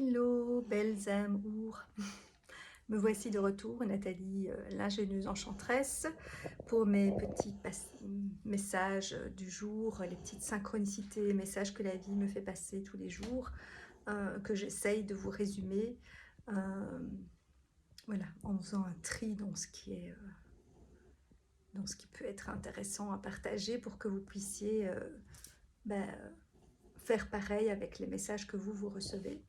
Hello, belles amours. Me voici de retour, Nathalie, l'ingénieuse enchanteresse, pour mes petits messages du jour, les petites synchronicités, messages que la vie me fait passer tous les jours, que j'essaye de vous résumer, voilà, en faisant un tri dans ce qui est, dans ce qui peut être intéressant à partager pour que vous puissiez ben, faire pareil avec les messages que vous recevez.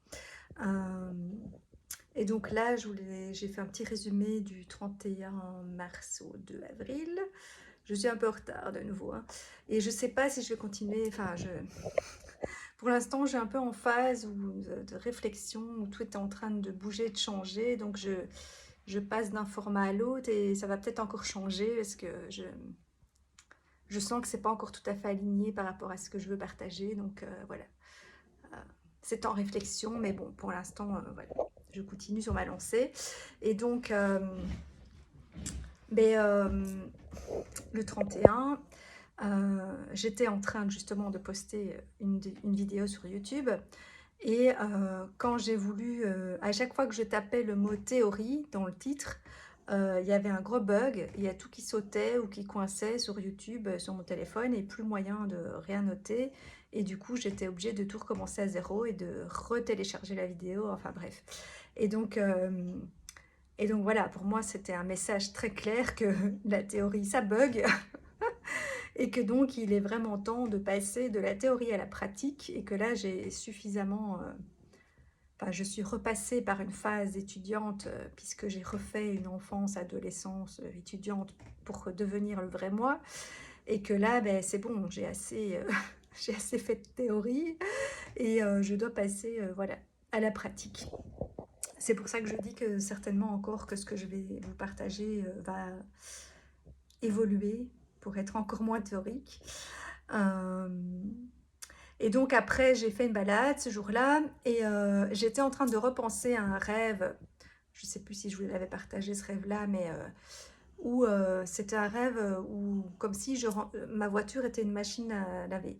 Et donc là, j'ai fait un petit résumé du 31 mars au 2 avril. Je suis un peu en retard de nouveau, hein. Et je ne sais pas si je vais continuer. Enfin, pour l'instant, j'ai un peu en phase de réflexion où tout est en train de bouger, de changer. Donc je passe d'un format à l'autre et ça va peut-être encore changer parce que je sens que c'est pas encore tout à fait aligné par rapport à ce que je veux partager. Donc voilà. C'est en réflexion, mais bon, pour l'instant, voilà, je continue sur ma lancée. Et donc, le 31, j'étais en train justement de poster une vidéo sur YouTube. Et quand j'ai voulu, à chaque fois que je tapais le mot théorie dans le titre, il y avait un gros bug, il y a tout qui sautait ou qui coinçait sur YouTube, sur mon téléphone, et plus moyen de rien noter. Et du coup, j'étais obligée de tout recommencer à zéro et de retélécharger la vidéo, enfin bref. Et donc, voilà, pour moi, c'était un message très clair que la théorie, ça bug, et que donc, il est vraiment temps de passer de la théorie à la pratique, et que là, j'ai suffisamment... Enfin, je suis repassée par une phase étudiante puisque j'ai refait une enfance, adolescence, étudiante pour devenir le vrai moi. Et que là, ben, c'est bon, j'ai assez, j'ai assez fait de théorie et je dois passer voilà, à la pratique. C'est pour ça que je dis que certainement encore que ce que je vais vous partager va évoluer pour être encore moins théorique. Et donc après, j'ai fait une balade ce jour-là et j'étais en train de repenser à un rêve. Je ne sais plus si je vous l'avais partagé ce rêve-là, mais où c'était un rêve où, comme si ma voiture était une machine à laver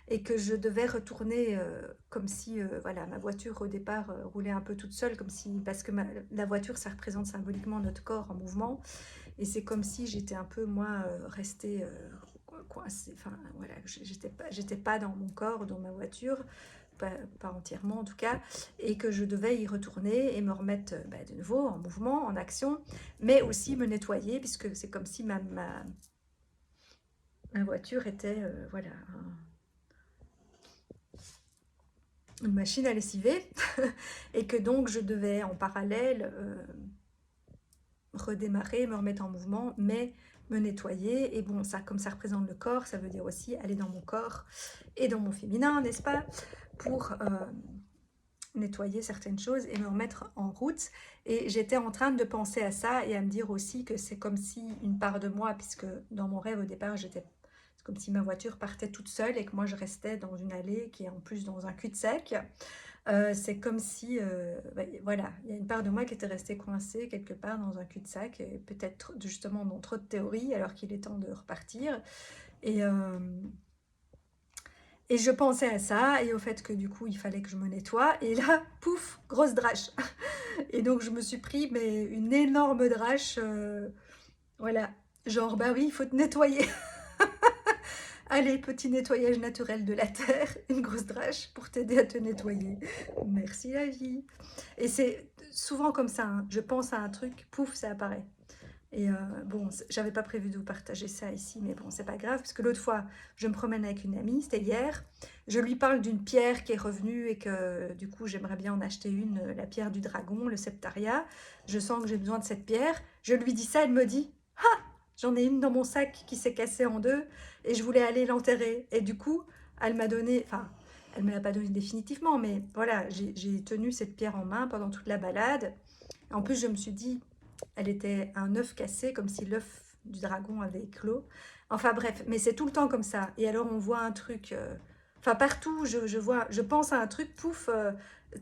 et que je devais retourner comme si voilà, ma voiture au départ roulait un peu toute seule, comme si, parce que la voiture, ça représente symboliquement notre corps en mouvement. Et c'est comme si j'étais un peu, moi, restée coincée. Enfin, voilà, j'étais pas dans mon corps, dans ma voiture, pas entièrement en tout cas, et que je devais y retourner et me remettre de nouveau en mouvement, en action, mais aussi me nettoyer, puisque c'est comme si ma voiture était, voilà, une machine à lessiver, et que donc je devais en parallèle redémarrer, me remettre en mouvement, mais me nettoyer. Et bon, ça, comme ça représente le corps, ça veut dire aussi aller dans mon corps et dans mon féminin, n'est-ce pas, pour nettoyer certaines choses et me remettre en route. Et j'étais en train de penser à ça et à me dire aussi que c'est comme si une part de moi, puisque dans mon rêve au départ, c'est comme si ma voiture partait toute seule et que moi je restais dans une allée qui est en plus dans un cul-de-sac. C'est comme si, voilà, il y a une part de moi qui était restée coincée quelque part dans un cul-de-sac, et peut-être justement dans trop de théories, alors qu'il est temps de repartir. Et, euh, et je pensais à ça, et au fait que du coup, il fallait que je me nettoie. Et là, pouf, grosse drache. Et donc, je me suis pris mais une énorme drache. Voilà, genre, bah oui, il faut te nettoyer. Allez, petit nettoyage naturel de la terre, une grosse drache pour t'aider à te nettoyer. Merci la vie. Et c'est souvent comme ça, hein. Je pense à un truc, pouf, ça apparaît. Et bon, j'avais pas prévu de vous partager ça ici, mais bon, c'est pas grave, parce que l'autre fois, je me promène avec une amie, c'était hier, je lui parle d'une pierre qui est revenue et que du coup, j'aimerais bien en acheter une, la pierre du dragon, le septaria. Je sens que j'ai besoin de cette pierre. Je lui dis ça, elle me dit, ah, j'en ai une dans mon sac qui s'est cassée en deux et je voulais aller l'enterrer. Et du coup, elle m'a donné, enfin, elle me l'a pas donné définitivement, mais voilà, j'ai tenu cette pierre en main pendant toute la balade. En plus, je me suis dit, elle était un œuf cassé, comme si l'œuf du dragon avait éclos. Enfin bref, mais c'est tout le temps comme ça. Et alors on voit un truc, enfin partout, je pense à un truc, pouf.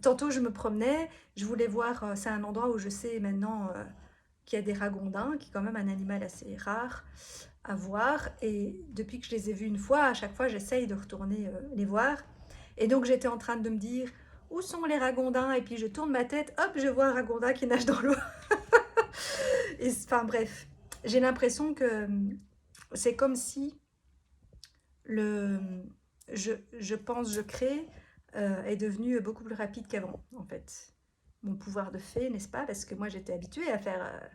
Tantôt je me promenais, je voulais voir, c'est un endroit où je sais maintenant qu'il y a des ragondins, qui est quand même un animal assez rare à voir. Et depuis que je les ai vus une fois, à chaque fois j'essaye de retourner les voir. Et donc j'étais en train de me dire, où sont les ragondins? Et puis je tourne ma tête, hop, je vois un ragondin qui nage dans l'eau. Et enfin bref, j'ai l'impression que c'est comme si le je pense, je crée est devenu beaucoup plus rapide qu'avant, en fait. Mon pouvoir de fée, n'est-ce pas? Parce que moi, j'étais habituée à faire,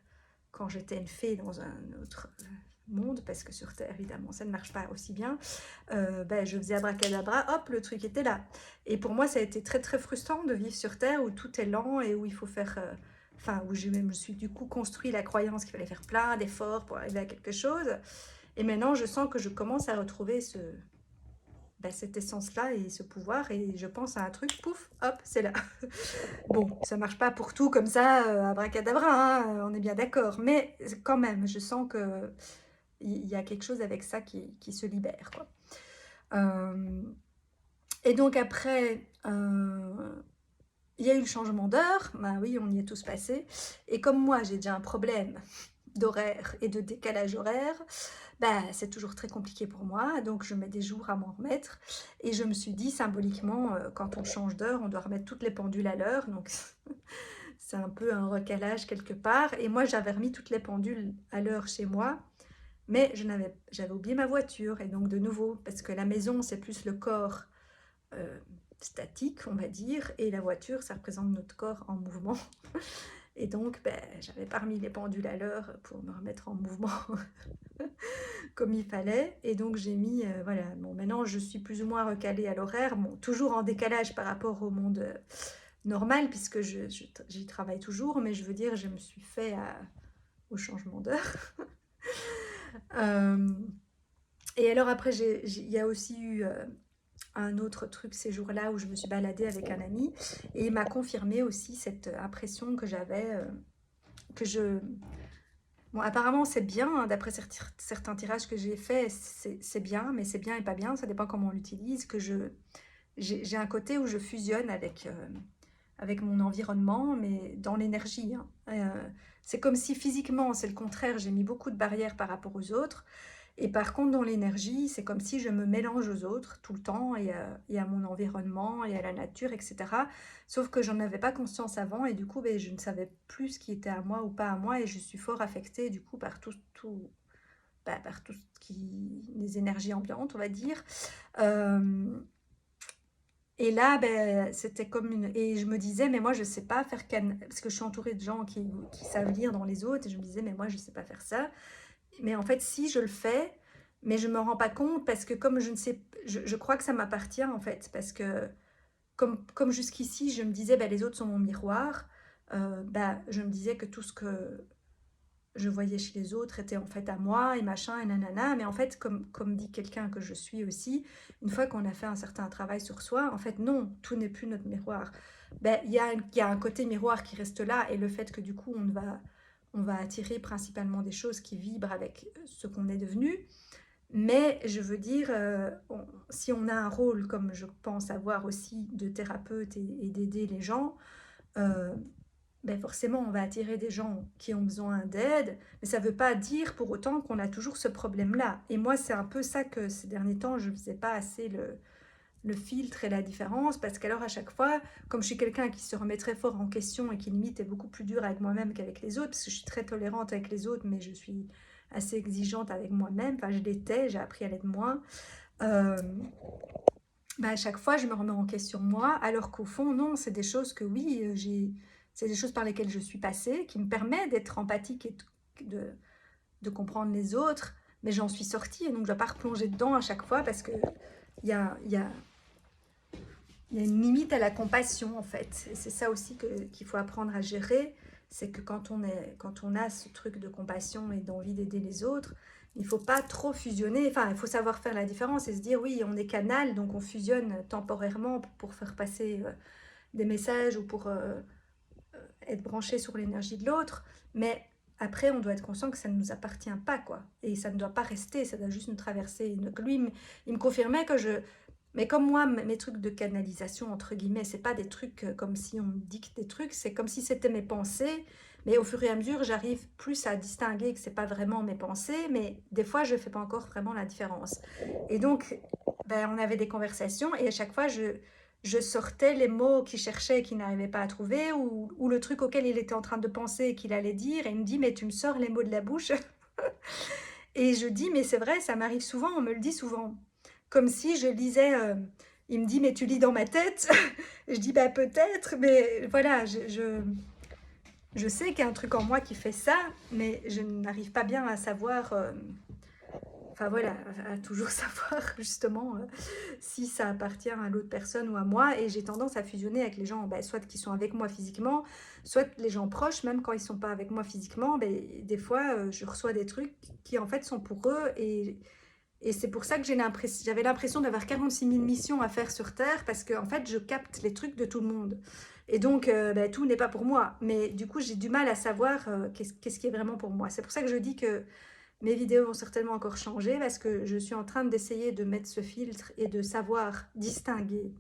quand j'étais une fée dans un autre monde, parce que sur Terre, évidemment, ça ne marche pas aussi bien, ben, je faisais abracadabra, hop, le truc était là. Et pour moi, ça a été très, très frustrant de vivre sur Terre où tout est lent et où il faut faire... enfin, où je me suis du coup construit la croyance qu'il fallait faire plein d'efforts pour arriver à quelque chose. Et maintenant, je sens que je commence à retrouver ben, cette essence-là et ce pouvoir. Et je pense à un truc, pouf, hop, c'est là. Bon, ça marche pas pour tout comme ça, abracadabra, hein, on est bien d'accord. Mais quand même, je sens que il y a quelque chose avec ça qui se libère, quoi. Et donc après, il y a eu le changement d'heure. Bah oui, on y est tous passés. Et comme moi, j'ai déjà un problème d'horaire et de décalage horaire, bah, c'est toujours très compliqué pour moi. Donc, je mets des jours à m'en remettre. Et je me suis dit, symboliquement, quand on change d'heure, on doit remettre toutes les pendules à l'heure. Donc, c'est un peu un recalage quelque part. Et moi, j'avais remis toutes les pendules à l'heure chez moi. Mais j'avais oublié ma voiture. Et donc, de nouveau, parce que la maison, c'est plus le corps statique, on va dire, et la voiture, ça représente notre corps en mouvement. Et donc, ben, j'avais pas remis les pendules à l'heure pour me remettre en mouvement comme il fallait. Et donc, j'ai mis, voilà, bon, maintenant, je suis plus ou moins recalée à l'horaire, bon, toujours en décalage par rapport au monde normal, puisque j'y travaille toujours, mais je veux dire, je me suis fait au changement d'heure. Et alors après, il y a aussi eu un autre truc ces jours-là où je me suis baladée avec un ami et il m'a confirmé aussi cette impression que j'avais, que je... Bon, apparemment c'est bien, hein, d'après certains tirages que j'ai faits, c'est bien, mais c'est bien et pas bien, ça dépend comment on l'utilise, que j'ai un côté où je fusionne avec mon environnement, mais dans l'énergie, hein. C'est comme si physiquement, c'est le contraire, j'ai mis beaucoup de barrières par rapport aux autres. Et par contre, dans l'énergie, c'est comme si je me mélange aux autres tout le temps et à mon environnement et à la nature, etc. Sauf que j'en avais pas conscience avant et du coup, ben, je ne savais plus ce qui était à moi ou pas à moi et je suis fort affectée du coup par tout ce les énergies ambiantes, on va dire. Et là, ben, c'était comme une... Et je me disais, mais moi, je sais pas faire... Parce que je suis entourée de gens qui savent lire dans les autres. Et je me disais, mais moi, je sais pas faire ça. Mais en fait, si, je le fais, mais je me rends pas compte parce que comme je ne sais... Je crois que ça m'appartient, en fait. Parce que comme jusqu'ici, je me disais, ben, les autres sont mon miroir. Ben, je me disais que tout ce que je voyais chez les autres était en fait à moi et machin et nanana. Mais en fait, comme dit quelqu'un que je suis aussi, une fois qu'on a fait un certain travail sur soi, en fait, non, tout n'est plus notre miroir. Ben, il y a un côté miroir qui reste là et le fait que du coup, on va attirer principalement des choses qui vibrent avec ce qu'on est devenu. Mais je veux dire, si on a un rôle, comme je pense avoir aussi, de thérapeute et d'aider les gens, euh, ben forcément, on va attirer des gens qui ont besoin d'aide, mais ça ne veut pas dire pour autant qu'on a toujours ce problème-là. Et moi, c'est un peu ça que ces derniers temps, je ne faisais pas assez le filtre et la différence, parce qu'alors à chaque fois, comme je suis quelqu'un qui se remet très fort en question et qui limite est beaucoup plus dur avec moi-même qu'avec les autres, parce que je suis très tolérante avec les autres, mais je suis assez exigeante avec moi-même, enfin je l'étais, j'ai appris à l'être moins, euh, bah, à chaque fois, je me remets en question moi, alors qu'au fond, non, c'est des choses que oui, c'est des choses par lesquelles je suis passée, qui me permettent d'être empathique et de comprendre les autres, mais j'en suis sortie et donc je ne dois pas replonger dedans à chaque fois parce que il y a, y a, y a une limite à la compassion en fait. Et c'est ça aussi qu'il faut apprendre à gérer, c'est que quand on a ce truc de compassion et d'envie d'aider les autres, il ne faut pas trop fusionner, enfin il faut savoir faire la différence et se dire oui, on est canal, donc on fusionne temporairement pour faire passer des messages ou pour être branché sur l'énergie de l'autre, mais après on doit être conscient que ça ne nous appartient pas, quoi, et ça ne doit pas rester, ça doit juste nous traverser. Donc lui, il me confirmait que mais comme moi, mes trucs de canalisation, entre guillemets, c'est pas des trucs comme si on me dicte des trucs, c'est comme si c'était mes pensées, mais au fur et à mesure, j'arrive plus à distinguer que c'est pas vraiment mes pensées, mais des fois, je fais pas encore vraiment la différence. Et donc, ben, on avait des conversations, et à chaque fois, je sortais les mots qu'il cherchait et qu'il n'arrivait pas à trouver, ou le truc auquel il était en train de penser et qu'il allait dire, et il me dit: «Mais tu me sors les mots de la bouche». Et je dis: «Mais c'est vrai, ça m'arrive souvent, on me le dit souvent». Comme si je lisais, il me dit: «Mais tu lis dans ma tête?» Je dis: «Bah, peut-être», mais voilà, je sais qu'il y a un truc en moi qui fait ça, mais je n'arrive pas bien à savoir, enfin voilà, à toujours savoir justement si ça appartient à l'autre personne ou à moi. Et j'ai tendance à fusionner avec les gens, bah, soit qui sont avec moi physiquement, soit les gens proches, même quand ils sont pas avec moi physiquement. Ben, des fois, je reçois des trucs qui en fait sont pour eux, et c'est pour ça que j'avais l'impression d'avoir 46 000 missions à faire sur Terre, parce que en fait, je capte les trucs de tout le monde. Et donc, ben, tout n'est pas pour moi. Mais du coup, j'ai du mal à savoir qu'est-ce qui est vraiment pour moi. C'est pour ça que je dis que mes vidéos vont certainement encore changer, parce que je suis en train d'essayer de mettre ce filtre et de savoir distinguer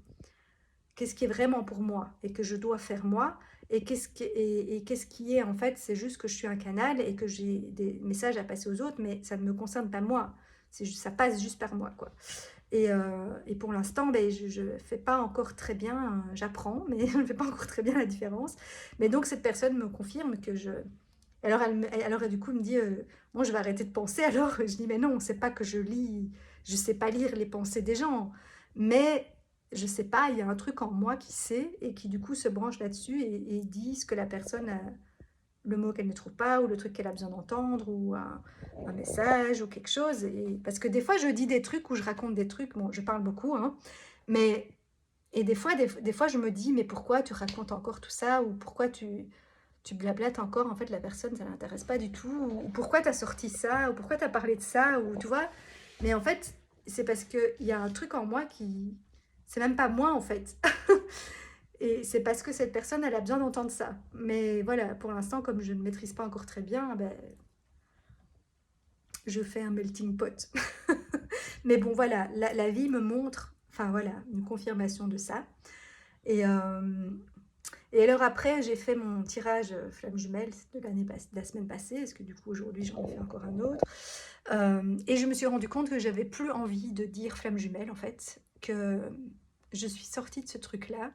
qu'est-ce qui est vraiment pour moi et que je dois faire moi, et qu'est-ce qui est en fait, c'est juste que je suis un canal et que j'ai des messages à passer aux autres, mais ça ne me concerne pas moi. Ça passe juste par moi, quoi. Et pour l'instant, ben, je ne fais pas encore très bien, j'apprends, mais je ne fais pas encore très bien la différence. Mais donc cette personne me confirme que je... Alors du coup, elle me dit, moi je vais arrêter de penser. Alors je dis, mais non, c'est pas que je lis, je sais pas lire les pensées des gens, mais je sais pas, il y a un truc en moi qui sait et qui du coup se branche là-dessus et dit ce que la personne a, le mot qu'elle ne trouve pas, ou le truc qu'elle a besoin d'entendre, ou un message, ou quelque chose. Et, parce que des fois, je dis des trucs ou je raconte des trucs, bon, je parle beaucoup, hein, mais... Et des fois, je me dis, mais pourquoi tu racontes encore tout ça, ou pourquoi tu blablates encore, en fait, la personne, ça l'intéresse pas du tout, ou pourquoi tu as sorti ça, ou pourquoi tu as parlé de ça, ou tu vois. Mais en fait, c'est parce qu'il y a un truc en moi qui... C'est même pas moi, en fait. Et c'est parce que cette personne, elle a besoin d'entendre ça. Mais voilà, pour l'instant, comme je ne maîtrise pas encore très bien, ben, je fais un melting pot. Mais bon, voilà, la vie me montre, enfin voilà, une confirmation de ça. Et, euh, et alors après, j'ai fait mon tirage flamme jumelle de de la semaine passée, parce que du coup, aujourd'hui, j'en ai fait encore un autre. Et je me suis rendu compte que j'avais plus envie de dire flamme jumelle, en fait, que je suis sortie de ce truc-là,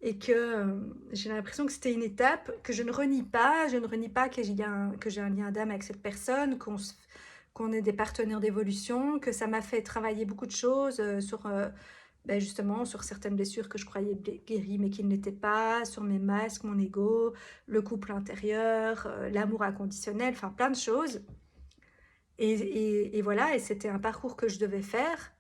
et que j'ai l'impression que c'était une étape que je ne renie pas. Je ne renie pas que j'ai un lien d'âme avec cette personne, qu'on est des partenaires d'évolution, que ça m'a fait travailler beaucoup de choses sur... ben justement, sur certaines blessures que je croyais guéries mais qui ne l'étaient pas, sur mes masques, mon ego, le couple intérieur, l'amour inconditionnel, enfin plein de choses. Et voilà, et c'était un parcours que je devais faire.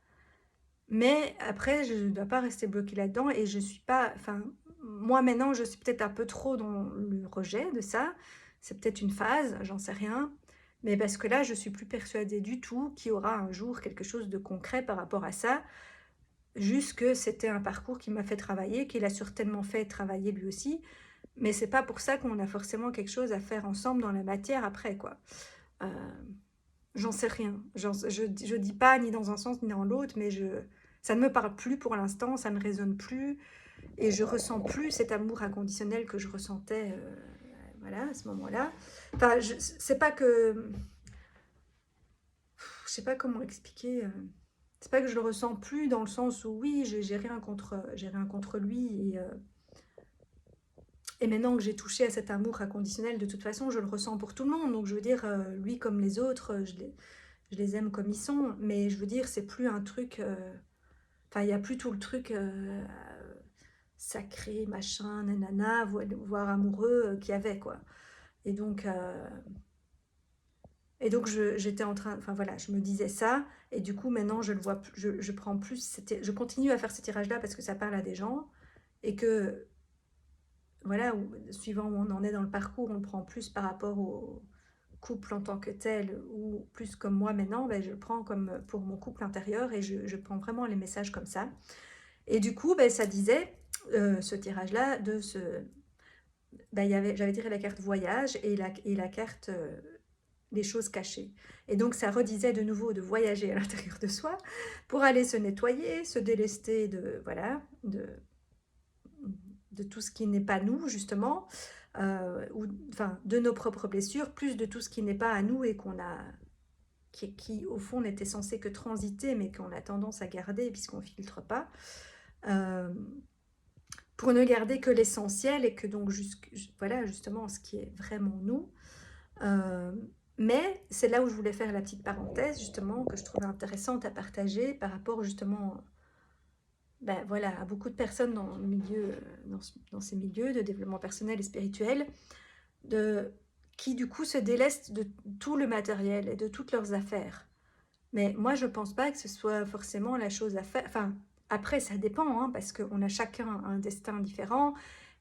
Mais après, je ne dois pas rester bloquée là-dedans, et je suis pas... Enfin, moi maintenant, je suis peut-être un peu trop dans le rejet de ça. C'est peut-être une phase, j'en sais rien. Mais parce que là, je suis plus persuadée du tout qu'il y aura un jour quelque chose de concret par rapport à ça. Juste que c'était un parcours qui m'a fait travailler, qu'il a certainement fait travailler lui aussi. Mais c'est pas pour ça qu'on a forcément quelque chose à faire ensemble dans la matière après, quoi. Euh, J'en sais rien. Je dis pas ni dans un sens ni dans l'autre, mais ça ne me parle plus pour l'instant, ça ne résonne plus, et je ressens plus cet amour inconditionnel que je ressentais, voilà, à ce moment-là. Enfin, c'est pas que, je sais pas comment expliquer. C'est pas que je le ressens plus dans le sens où oui, j'ai rien contre lui, et maintenant que j'ai touché à cet amour inconditionnel, de toute façon, je le ressens pour tout le monde. Donc je veux dire, lui comme les autres, je les aime comme ils sont, mais je veux dire, c'est plus un truc... Enfin, il n'y a plus tout le truc sacré, machin, nanana, voire amoureux qu'il y avait, quoi. Et donc, j'étais en train... Enfin, voilà, je me disais ça, et du coup, maintenant, je le vois, je prends plus... Je continue à faire ce tirage-là parce que ça parle à des gens, et que, voilà, suivant où on en est dans le parcours, on le prend plus par rapport au couple en tant que tel, ou plus comme moi maintenant, ben, je le prends comme pour mon couple intérieur, et je prends vraiment les messages comme ça. Et du coup, ben, ça disait, ce tirage-là, ben, j'avais tiré la carte voyage et la carte les choses cachées. Et donc ça redisait de nouveau de voyager à l'intérieur de soi pour aller se nettoyer, se délester de, voilà, de tout ce qui n'est pas nous, justement, enfin, de nos propres blessures, plus de tout ce qui n'est pas à nous et qui au fond n'était censé que transiter, mais qu'on a tendance à garder puisqu'on ne filtre pas. pour ne garder que l'essentiel et que donc, voilà, justement, ce qui est vraiment nous. Euh, mais c'est là où je voulais faire la petite parenthèse, justement, que je trouvais intéressante à partager par rapport, justement, ben, voilà, à beaucoup de personnes dans le milieu, dans ces milieux de développement personnel et spirituel, de, qui, du coup, se délestent de tout le matériel et de toutes leurs affaires. Mais moi, je pense pas que ce soit forcément la chose à faire. Enfin, après, ça dépend, hein, parce qu'on a chacun un destin différent.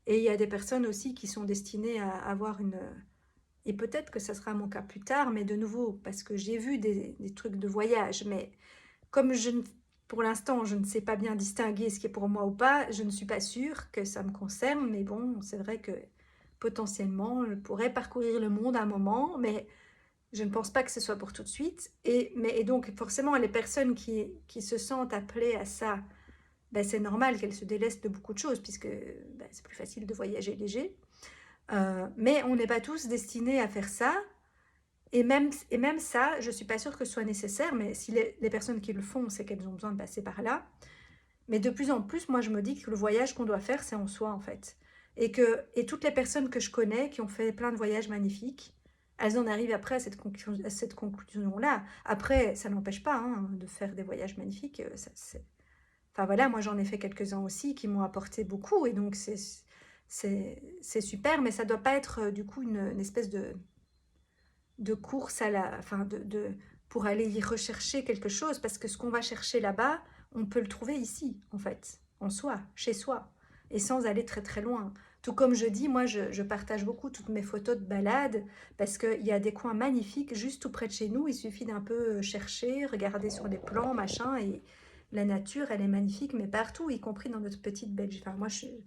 Et il y a des personnes aussi qui sont destinées à avoir une... Et peut-être que ça sera mon cas plus tard, mais de nouveau, parce que j'ai vu des trucs de voyage. Mais comme pour l'instant, je ne sais pas bien distinguer ce qui est pour moi ou pas, je ne suis pas sûre que ça me concerne. Mais bon, c'est vrai que potentiellement, je pourrais parcourir le monde à un moment, mais je ne pense pas que ce soit pour tout de suite. Et donc, forcément, les personnes qui se sentent appelées à ça, ben, c'est normal qu'elles se délestent de beaucoup de choses, puisque ben, c'est plus facile de voyager léger. Mais on n'est pas tous destinés à faire ça. Et même ça, je ne suis pas sûre que ce soit nécessaire, mais si les personnes qui le font, c'est qu'elles ont besoin de passer par là. Mais de plus en plus, moi, je me dis que le voyage qu'on doit faire, c'est en soi, en fait. Et toutes les personnes que je connais qui ont fait plein de voyages magnifiques, elles en arrivent après à cette conclusion-là. Après, ça n'empêche pas hein, de faire des voyages magnifiques. Enfin voilà, moi j'en ai fait quelques-uns aussi qui m'ont apporté beaucoup. Et donc c'est super, mais ça ne doit pas être du coup une espèce de course à la... Enfin, pour aller y rechercher quelque chose. Parce que ce qu'on va chercher là-bas, on peut le trouver ici, en fait, en soi, chez soi, et sans aller très très loin. Tout comme je dis, moi je partage beaucoup toutes mes photos de balade parce qu'il y a des coins magnifiques juste tout près de chez nous. Il suffit d'un peu chercher, regarder sur les plans, machin, et la nature, elle est magnifique, mais partout, y compris dans notre petite Belgique. Enfin, moi, il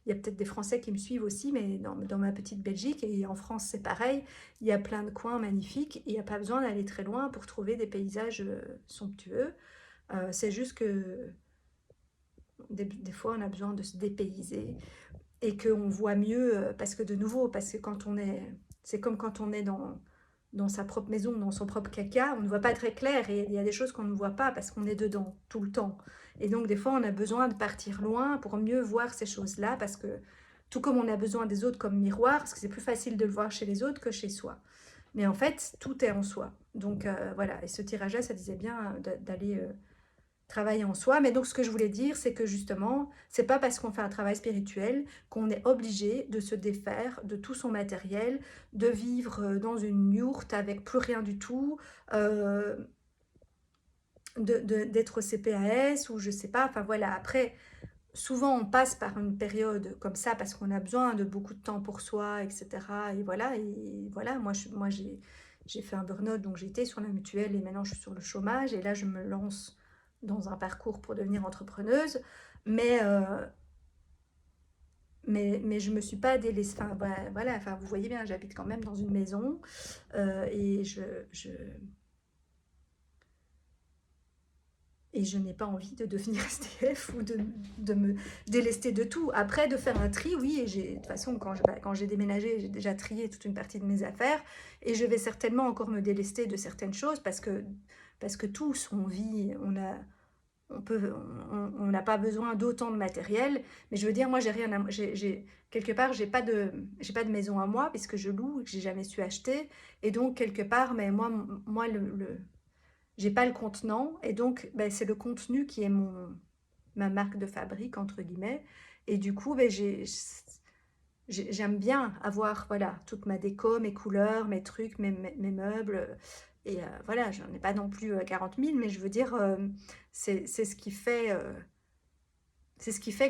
y a peut-être des Français qui me suivent aussi, mais dans ma petite Belgique, et en France, c'est pareil, il y a plein de coins magnifiques, et il n'y a pas besoin d'aller très loin pour trouver des paysages somptueux. C'est juste que des fois, on a besoin de se dépayser et qu'on voit mieux, parce que de nouveau, parce que quand on est, c'est comme quand on est dans sa propre maison, dans son propre caca, on ne voit pas très clair et il y a des choses qu'on ne voit pas parce qu'on est dedans tout le temps. Et donc des fois, on a besoin de partir loin pour mieux voir ces choses-là parce que tout comme on a besoin des autres comme miroir, parce que c'est plus facile de le voir chez les autres que chez soi. Mais en fait, tout est en soi. Donc voilà, et ce tirage-là, ça disait bien d'aller travailler en soi. Mais donc, ce que je voulais dire, c'est que justement, c'est pas parce qu'on fait un travail spirituel qu'on est obligé de se défaire de tout son matériel, de vivre dans une yourte avec plus rien du tout, euh, d'être au CPAS ou je sais pas. Enfin voilà, après, souvent on passe par une période comme ça parce qu'on a besoin de beaucoup de temps pour soi, etc. Et voilà, moi j'ai fait un burn-out, donc j'étais sur la mutuelle et maintenant je suis sur le chômage et là je me lance dans un parcours pour devenir entrepreneuse, mais, euh, mais je me suis pas délaissée. Enfin, voilà, enfin, vous voyez bien, j'habite quand même dans une maison et je n'ai pas envie de devenir SDF ou de me délester de tout. Après, de faire un tri, oui, et de toute façon, quand j'ai déménagé, j'ai déjà trié toute une partie de mes affaires, et je vais certainement encore me délester de certaines choses, parce que tous, on vit, on n'a pas besoin d'autant de matériel, mais je veux dire, moi, j'ai rien quelque part, j'ai pas de maison à moi, puisque je loue, et que j'ai jamais su acheter, et donc, quelque part, mais moi j'ai pas le contenant et donc ben, c'est le contenu qui est ma marque de fabrique entre guillemets et du coup ben, j'aime bien avoir voilà toute ma déco, mes couleurs, mes trucs, mes meubles et voilà, j'en ai pas non plus 40 000 mais je veux dire c'est ce qui fait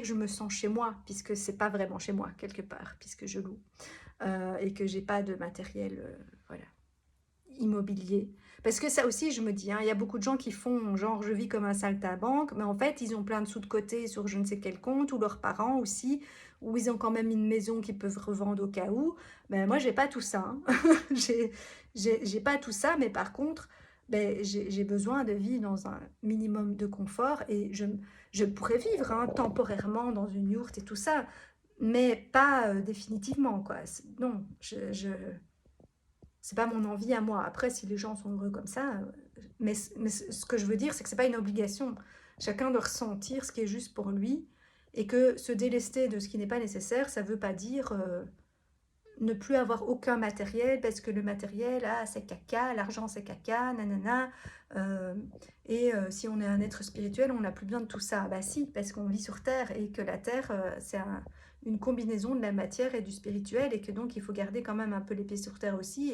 que je me sens chez moi puisque c'est pas vraiment chez moi quelque part puisque je loue et que j'ai pas de matériel voilà immobilier. Parce que ça aussi, je me dis, hein, il y a beaucoup de gens qui font genre je vis comme un saltimbanque, mais en fait, ils ont plein de sous de côté sur je ne sais quel compte, ou leurs parents aussi, ou ils ont quand même une maison qu'ils peuvent revendre au cas où. Ben, moi, j'ai pas tout ça. Hein. J'ai pas tout ça, mais par contre, ben, j'ai besoin de vivre dans un minimum de confort et je pourrais vivre hein, temporairement dans une yourte et tout ça, mais pas définitivement, quoi. Non, c'est pas mon envie à moi. Après, si les gens sont heureux comme ça, mais ce que je veux dire, c'est que c'est pas une obligation. Chacun doit ressentir ce qui est juste pour lui. Et que se délester de ce qui n'est pas nécessaire, ça ne veut pas dire ne plus avoir aucun matériel, parce que le matériel, ah, c'est caca, l'argent c'est caca, nanana. Euh, si on est un être spirituel, on n'a plus besoin de tout ça. Bah si, parce qu'on vit sur Terre et que la Terre, c'est une combinaison de la matière et du spirituel, et que donc il faut garder quand même un peu les pieds sur Terre aussi.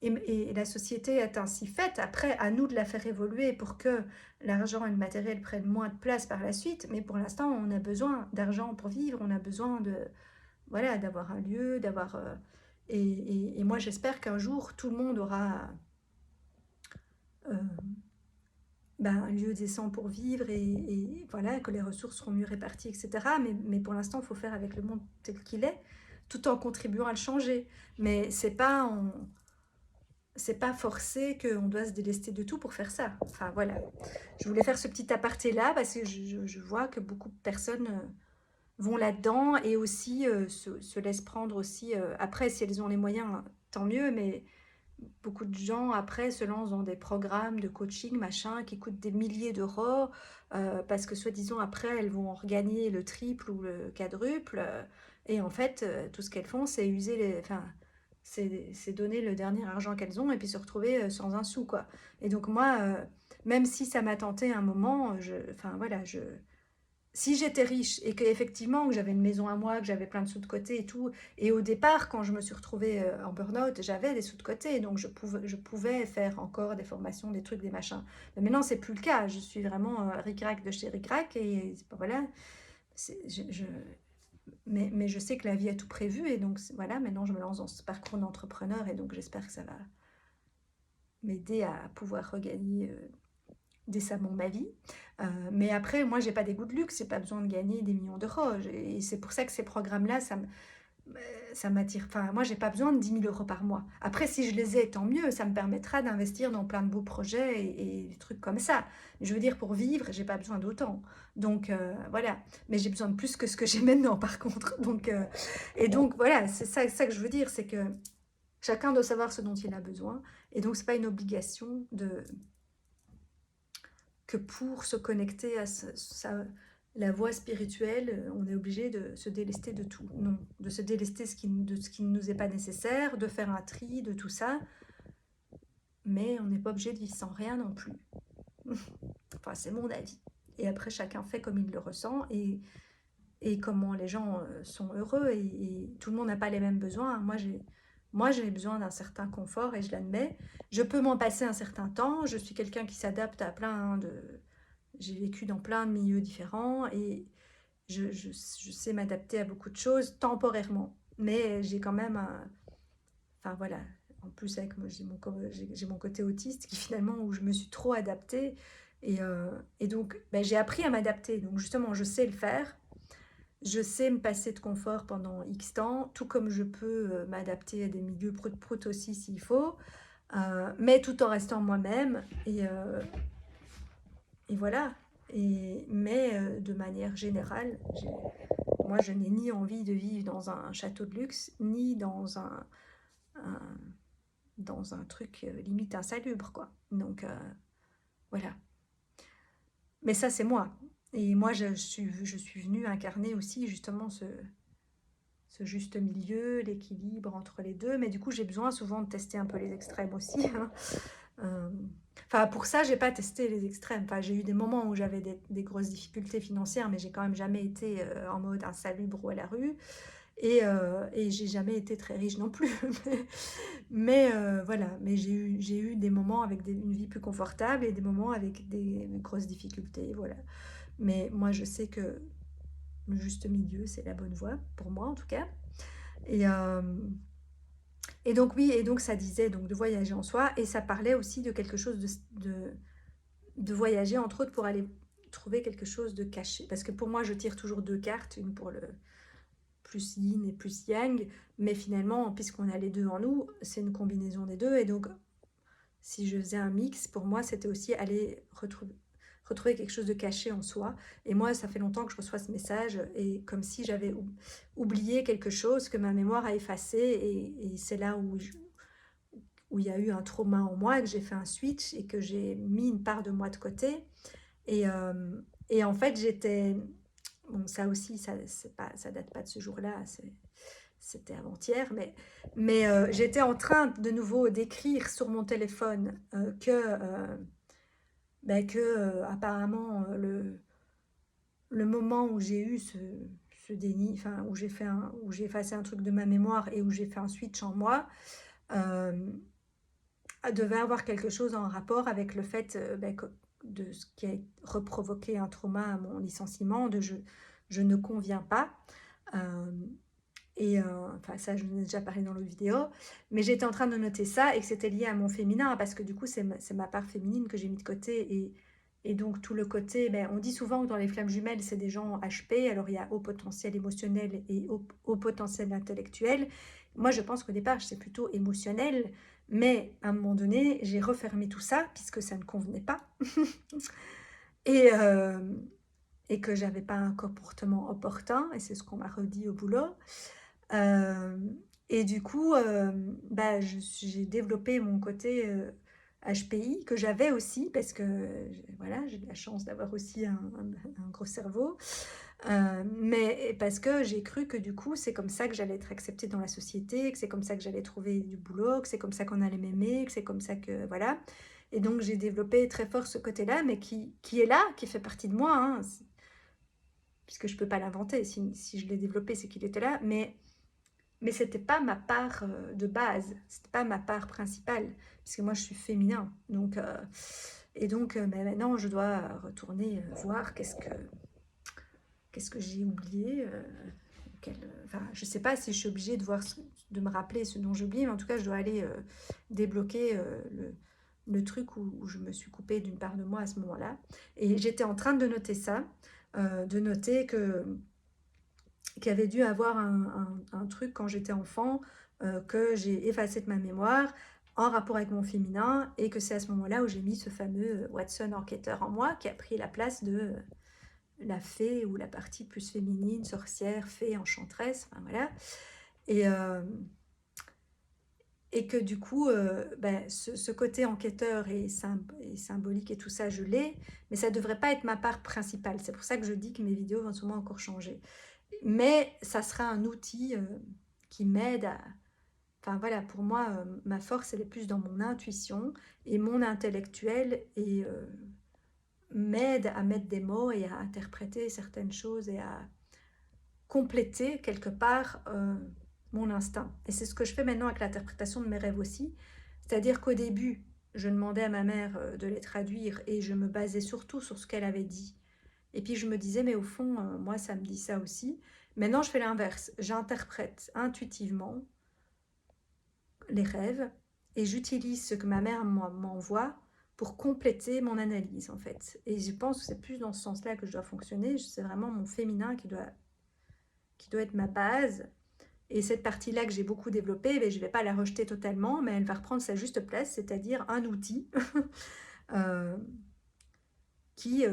Et la société est ainsi faite. Après, à nous de la faire évoluer pour que l'argent et le matériel prennent moins de place par la suite. Mais pour l'instant, on a besoin d'argent pour vivre, on a besoin de, voilà, d'avoir un lieu, d'avoir... et moi, j'espère qu'un jour, tout le monde aura euh, un lieu décent pour vivre voilà, que les ressources seront mieux réparties, etc. Mais pour l'instant, il faut faire avec le monde tel qu'il est, tout en contribuant à le changer. Mais c'est pas forcé qu'on doit se délester de tout pour faire ça. Enfin, voilà. Je voulais faire ce petit aparté-là parce que je vois que beaucoup de personnes vont là-dedans et aussi se laissent prendre aussi. Après, si elles ont les moyens, tant mieux, mais beaucoup de gens, après, se lancent dans des programmes de coaching, machin, qui coûtent des milliers d'euros parce que, soi-disant, après, elles vont en regagner le triple ou le quadruple. Et en fait, tout ce qu'elles font, c'est user les... Enfin, c'est donner le dernier argent qu'elles ont et puis se retrouver sans un sou, quoi. Et donc, moi, même si ça m'a tenté un moment, enfin, voilà, si j'étais riche et qu'effectivement que j'avais une maison à moi, que j'avais plein de sous de côté et tout, et au départ, quand je me suis retrouvée en burn-out, j'avais des sous de côté, donc je pouvais faire encore des formations, des trucs, des machins. Mais maintenant, c'est plus le cas. Je suis vraiment ric-rac de chez ric-rac et voilà. Mais je sais que la vie a tout prévu et donc voilà, maintenant je me lance dans ce parcours d'entrepreneur et donc j'espère que ça va m'aider à pouvoir regagner décemment ma vie. Mais après, moi, j'ai pas des goûts de luxe, j'ai pas besoin de gagner des millions d'euros. Et c'est pour ça que ces programmes-là, ça m'attire. Enfin, moi, j'ai pas besoin de 10 000 € par mois. Après, si je les ai, tant mieux, ça me permettra d'investir dans plein de beaux projets et des trucs comme ça. Mais je veux dire, pour vivre, j'ai pas besoin d'autant. Donc, voilà. Mais j'ai besoin de plus que ce que j'ai maintenant, par contre. Et donc, voilà, c'est ça que je veux dire, c'est que chacun doit savoir ce dont il a besoin. Et donc, c'est pas une obligation que pour se connecter à la voie spirituelle, on est obligé de se délester de tout. Non, de se délester de ce qui ne nous est pas nécessaire, de faire un tri, de tout ça. Mais on n'est pas obligé de vivre sans rien non plus. Enfin, c'est mon avis. Et après, chacun fait comme il le ressent et comment les gens sont heureux. Et tout le monde n'a pas les mêmes besoins. Moi, j'ai besoin d'un certain confort et je l'admets. Je peux m'en passer un certain temps. Je suis quelqu'un qui s'adapte à plein de... J'ai vécu dans plein de milieux différents et je sais m'adapter à beaucoup de choses temporairement. Mais j'ai quand même un... Enfin voilà, en plus avec moi, j'ai mon côté autiste qui finalement, où je me suis trop adaptée. Et donc, ben, j'ai appris à m'adapter. Donc justement, je sais le faire. Je sais me passer de confort pendant X temps, tout comme je peux m'adapter à des milieux prout-prout aussi s'il faut, mais tout en restant moi-même. Et voilà. Mais de manière générale, moi je n'ai ni envie de vivre dans un château de luxe, ni un- dans un truc limite insalubre, quoi. Donc voilà. Mais ça, c'est moi. Et moi, je suis venue incarner aussi justement ce juste milieu, l'équilibre entre les deux. Mais du coup, j'ai besoin souvent de tester un peu les extrêmes aussi, hein. Euh, Enfin, pour ça, j'ai pas testé les extrêmes. Enfin, j'ai eu des moments où j'avais des grosses difficultés financières, mais j'ai quand même jamais été en mode insalubre ou à la rue. Et j'ai jamais été très riche non plus. Mais voilà, mais j'ai eu des moments avec une vie plus confortable et des moments avec des grosses difficultés. Voilà. Mais moi, je sais que le juste milieu, c'est la bonne voie, pour moi en tout cas. Et, euh, et donc oui, et donc ça disait donc de voyager en soi, et ça parlait aussi de quelque chose de voyager, entre autres pour aller trouver quelque chose de caché. Parce que pour moi, je tire toujours deux cartes, une pour le plus yin et plus yang, mais finalement, puisqu'on a les deux en nous, c'est une combinaison des deux, et donc si je faisais un mix, pour moi, c'était aussi aller retrouver quelque chose de caché en soi. Et moi, ça fait longtemps que je reçois ce message, et comme si j'avais oublié quelque chose que ma mémoire a effacé, et c'est là où il y a eu un trauma en moi, que j'ai fait un switch, et que j'ai mis une part de moi de côté. Et, euh, et en fait, Bon, ça aussi, ça date pas de ce jour-là, c'était avant-hier, mais j'étais en train de nouveau d'écrire sur mon téléphone apparemment le moment où j'ai eu ce déni, enfin où j'ai effacé un truc de ma mémoire et où j'ai fait un switch en moi, euh, devait avoir quelque chose en rapport avec le fait de ce qui a reprovoqué un trauma à mon licenciement, de je ne conviens pas. Euh, enfin ça, je vous ai déjà parlé dans l'autre vidéo, mais j'étais en train de noter ça et que c'était lié à mon féminin, parce que du coup, c'est ma part féminine que j'ai mis de côté. Et donc, tout le côté, on dit souvent que dans les flammes jumelles, c'est des gens HP, alors il y a haut potentiel émotionnel et haut potentiel intellectuel. Moi, je pense qu'au départ, c'est plutôt émotionnel, mais à un moment donné, j'ai refermé tout ça, puisque ça ne convenait pas. et, euh, et que j'avais pas un comportement opportun, et c'est ce qu'on m'a redit au boulot. Euh, et du coup, j'ai développé mon côté HPI que j'avais aussi, parce que voilà, j'ai de la chance d'avoir aussi un gros cerveau, mais parce que j'ai cru que du coup, c'est comme ça que j'allais être acceptée dans la société, que c'est comme ça que j'allais trouver du boulot, que c'est comme ça qu'on allait m'aimer, que c'est comme ça que voilà. Et donc j'ai développé très fort ce côté-là, mais qui est là, qui fait partie de moi, hein, puisque je peux pas l'inventer. Si je l'ai développé, c'est qu'il était là, mais c'était pas ma part de base, c'était pas ma part principale, puisque moi je suis féminin. Donc, mais maintenant je dois retourner voir qu'est-ce que j'ai oublié. Enfin, je sais pas si je suis obligée de me rappeler ce dont j'ai oublié, mais en tout cas je dois aller débloquer le truc où je me suis coupée d'une part de moi à ce moment-là. Et j'étais en train de noter ça, de noter qu'il y avait dû avoir un truc quand j'étais enfant, que j'ai effacé de ma mémoire en rapport avec mon féminin, et que c'est à ce moment-là où j'ai mis ce fameux Watson enquêteur en moi qui a pris la place de la fée, ou la partie plus féminine, sorcière, fée, enchanteresse, enfin voilà. Et que du coup, ce côté enquêteur et symbolique et tout ça, je l'ai, mais ça ne devrait pas être ma part principale. C'est pour ça que je dis que mes vidéos vont sûrement encore changer. Mais ça sera un outil qui m'aide à... Enfin voilà, pour moi, ma force, elle est plus dans mon intuition, et mon intellectuel m'aide à mettre des mots et à interpréter certaines choses et à compléter quelque part mon instinct. Et c'est ce que je fais maintenant avec l'interprétation de mes rêves aussi. C'est-à-dire qu'au début, je demandais à ma mère de les traduire, et je me basais surtout sur ce qu'elle avait dit. Et puis je me disais, mais au fond, moi, ça me dit ça aussi. Maintenant, je fais l'inverse. J'interprète intuitivement les rêves, et j'utilise ce que ma mère m'envoie pour compléter mon analyse, en fait. Et je pense que c'est plus dans ce sens-là que je dois fonctionner. C'est vraiment mon féminin qui doit être ma base. Et cette partie-là que j'ai beaucoup développée, je ne vais pas la rejeter totalement, mais elle va reprendre sa juste place, c'est-à-dire un outil euh, qui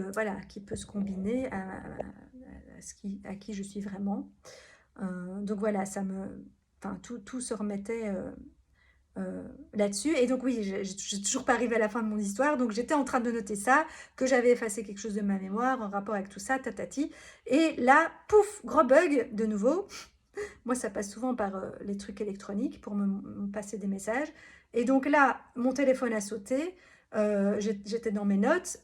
peut se combiner à qui je suis vraiment. Donc voilà, tout se remettait là-dessus. Et donc oui, j'ai toujours pas arrivé à la fin de mon histoire, donc j'étais en train de noter ça, que j'avais effacé quelque chose de ma mémoire en rapport avec tout ça, tatati. Et là, pouf, gros bug de nouveau. Moi, ça passe souvent par les trucs électroniques pour me passer des messages. Et donc là, mon téléphone a sauté, j'étais dans mes notes,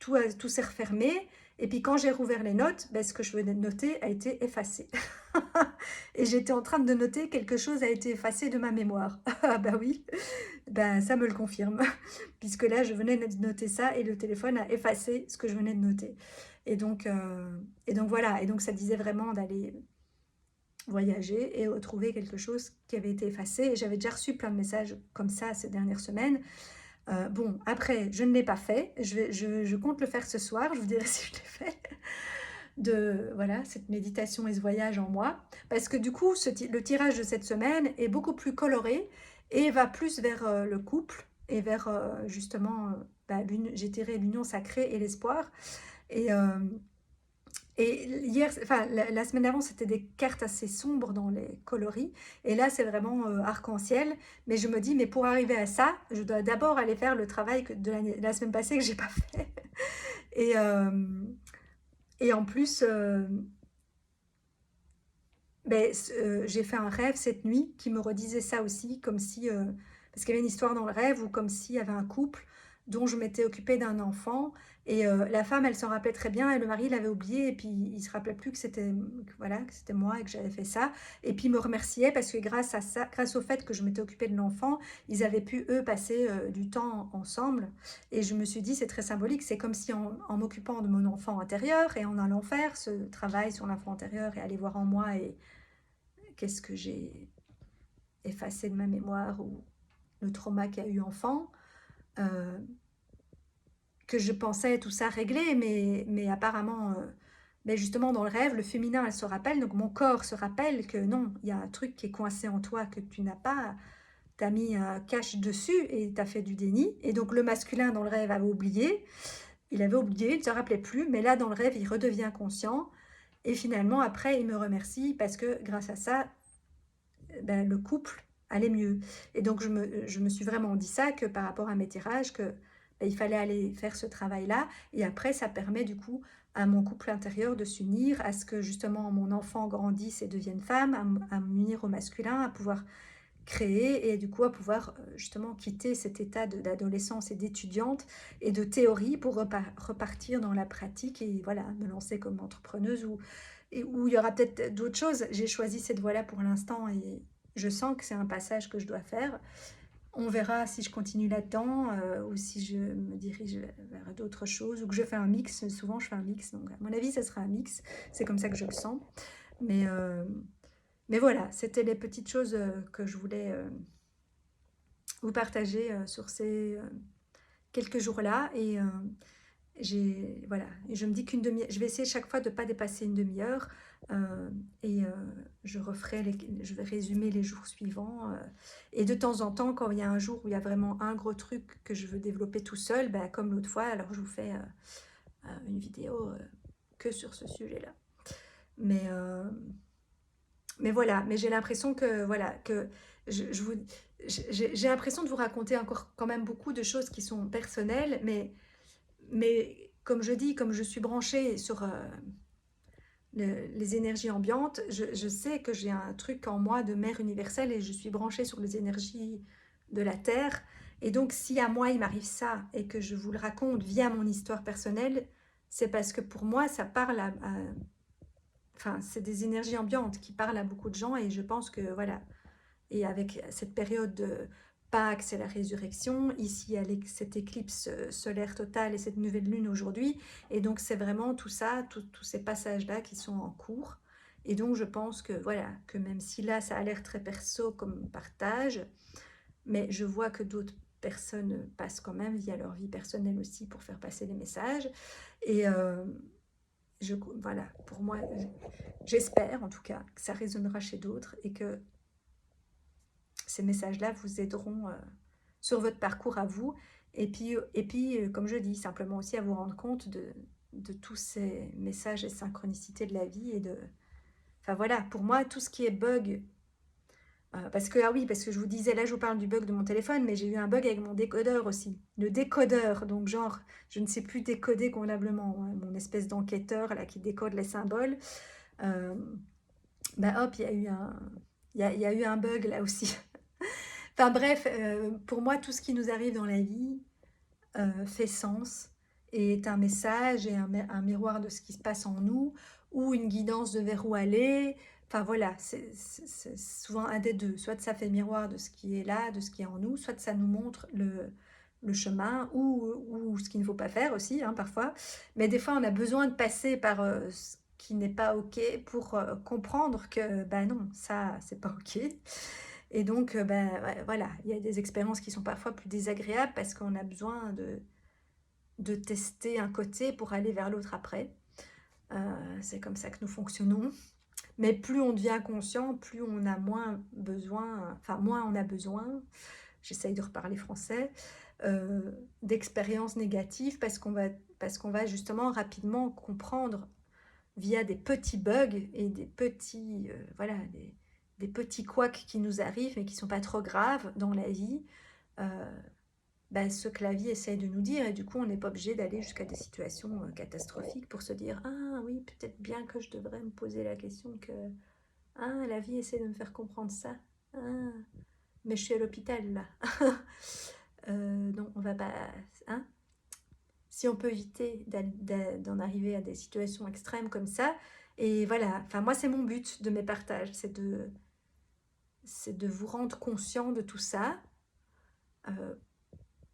tout s'est refermé. Et puis quand j'ai rouvert les notes, ce que je venais de noter a été effacé. Et j'étais en train de noter quelque chose a été effacé de ma mémoire. Ah bah oui, ça me le confirme. Puisque là, je venais de noter ça et le téléphone a effacé ce que je venais de noter. Et donc voilà, et donc ça disait vraiment d'aller voyager et retrouver quelque chose qui avait été effacé. Et j'avais déjà reçu plein de messages comme ça ces dernières semaines. Bon, après, je ne l'ai pas fait. Je compte le faire ce soir. Je vous dirai si je l'ai fait. Voilà, cette méditation et ce voyage en moi. Parce que du coup, le tirage de cette semaine est beaucoup plus coloré et va plus vers le couple et vers justement, j'ai tiré l'union sacrée et l'espoir. Et hier, enfin la semaine d'avant, c'était des cartes assez sombres dans les coloris. Et là, c'est vraiment arc-en-ciel. Mais je me dis, mais pour arriver à ça, je dois d'abord aller faire le travail de la semaine passée que j'ai pas fait. Et, Et en plus, j'ai fait un rêve cette nuit qui me redisait ça aussi, comme si, parce qu'il y avait une histoire dans le rêve, ou comme s'il y avait un couple dont je m'étais occupée d'un enfant, et la femme, elle s'en rappelait très bien, et le mari l'avait oublié, et puis il se rappelait plus voilà, que c'était moi et que j'avais fait ça, et puis il me remerciait parce que grâce à ça, grâce au fait que je m'étais occupée de l'enfant, ils avaient pu, eux, passer du temps ensemble, et je me suis dit, c'est très symbolique, c'est comme si en m'occupant de mon enfant intérieur, et en allant faire ce travail sur l'enfant intérieur, et aller voir en moi, et qu'est-ce que j'ai effacé de ma mémoire, ou le trauma qu'il y a eu enfant, euh, que je pensais tout ça réglé, mais apparemment, mais justement dans le rêve, le féminin, elle se rappelle, donc mon corps se rappelle que non, il y a un truc qui est coincé en toi que tu n'as pas, t'as mis un cache dessus et t'as fait du déni, et donc le masculin dans le rêve il avait oublié, il ne se rappelait plus, mais là dans le rêve, il redevient conscient, et finalement après, il me remercie parce que grâce à ça, ben, le couple allait mieux. Et donc, je me suis vraiment dit ça, que par rapport à mes tirages, que ben, il fallait aller faire ce travail-là. Et après, ça permet du coup à mon couple intérieur de s'unir, à ce que justement mon enfant grandisse et devienne femme, à m'unir au masculin, à pouvoir créer et du coup à pouvoir justement quitter cet état d'adolescence et d'étudiante et de théorie pour repartir dans la pratique et voilà, me lancer comme entrepreneuse où il y aura peut-être d'autres choses. J'ai choisi cette voie-là pour l'instant et je sens que c'est un passage que je dois faire. On verra si je continue là-dedans ou si je me dirige vers d'autres choses ou que je fais un mix. Souvent, je fais un mix. Donc, à mon avis, ça sera un mix. C'est comme ça que je le sens. Mais, euh, mais voilà, c'était les petites choses que je voulais vous partager sur ces quelques jours-là. Et voilà, et je me dis qu'une demi-heure, je vais essayer chaque fois de ne pas dépasser une demi-heure euh, et je vais résumer les jours suivants. Et de temps en temps, quand il y a un jour où il y a vraiment un gros truc que je veux développer tout seul, ben, comme l'autre fois, alors je vous fais une vidéo que sur ce sujet-là. Mais, euh, mais voilà, mais j'ai l'impression que, voilà, que je vous, j'ai l'impression de vous raconter encore quand même beaucoup de choses qui sont personnelles, mais comme je dis, comme je suis branchée sur les énergies ambiantes, je sais que j'ai un truc en moi de mère universelle et je suis branchée sur les énergies de la Terre. Et donc, si à moi il m'arrive ça et que je vous le raconte via mon histoire personnelle, c'est parce que pour moi, ça parle enfin, c'est des énergies ambiantes qui parlent à beaucoup de gens et je pense que, voilà. Et avec cette période de Pâques, c'est la résurrection. Ici, il y a cette éclipse solaire totale et cette nouvelle lune aujourd'hui. Et donc, c'est vraiment tout ça, tous ces passages-là qui sont en cours. Et donc, je pense que, voilà, que même si là, ça a l'air très perso comme partage, mais je vois que d'autres personnes passent quand même via leur vie personnelle aussi pour faire passer les messages. Et voilà, pour moi, j'espère en tout cas que ça résonnera chez d'autres et que ces messages-là vous aideront sur votre parcours à vous. Et puis, comme je dis, simplement aussi à vous rendre compte de tous ces messages et synchronicités de la vie. Enfin voilà, pour moi, tout ce qui est bug, parce que, ah oui, parce que je vous disais, là je vous parle du bug de mon téléphone, mais j'ai eu un bug avec mon décodeur aussi. Le décodeur, donc genre, je ne sais plus décoder convenablement, hein, mon espèce d'enquêteur là qui décode les symboles. Euh, Bah hop, il y a eu un bug là aussi. Enfin bref, pour moi, tout ce qui nous arrive dans la vie fait sens et est un message et un miroir de ce qui se passe en nous ou une guidance de vers où aller. Enfin voilà, c'est souvent un des deux. Soit ça fait miroir de ce qui est là, de ce qui est en nous, soit ça nous montre le chemin ou ce qu'il ne faut pas faire aussi, hein, parfois. Mais des fois, on a besoin de passer par ce qui n'est pas OK pour comprendre que, ben non, ça, c'est pas OK. Et donc, ben, ouais, voilà, il y a des expériences qui sont parfois plus désagréables parce qu'on a besoin de tester un côté pour aller vers l'autre après. C'est comme ça que nous fonctionnons. Mais plus on devient conscient, plus on a moins besoin, enfin moins on a besoin, j'essaye de reparler français, d'expériences négatives parce qu'on va justement rapidement comprendre via des petits bugs et des petits, voilà, des petits couacs qui nous arrivent mais qui ne sont pas trop graves dans la vie, euh, bah, ce que la vie essaye de nous dire, et du coup on n'est pas obligé d'aller jusqu'à des situations catastrophiques pour se dire ah oui, peut-être bien que je devrais me poser la question que ah, la vie essaie de me faire comprendre ça, ah, mais je suis à l'hôpital là. Non, on va pas, hein, si on peut éviter d'en arriver à des situations extrêmes comme ça. Et voilà, enfin moi c'est mon but de mes partages, c'est de vous rendre conscient de tout ça, euh,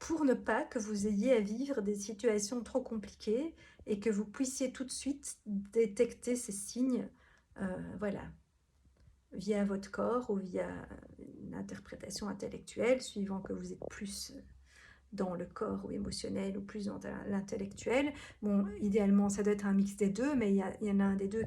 pour ne pas que vous ayez à vivre des situations trop compliquées et que vous puissiez tout de suite détecter ces signes, voilà, via votre corps ou via une interprétation intellectuelle, suivant que vous êtes plus dans le corps ou émotionnel ou plus dans l'intellectuel. Bon, idéalement, ça doit être un mix des deux, mais il y en a un des deux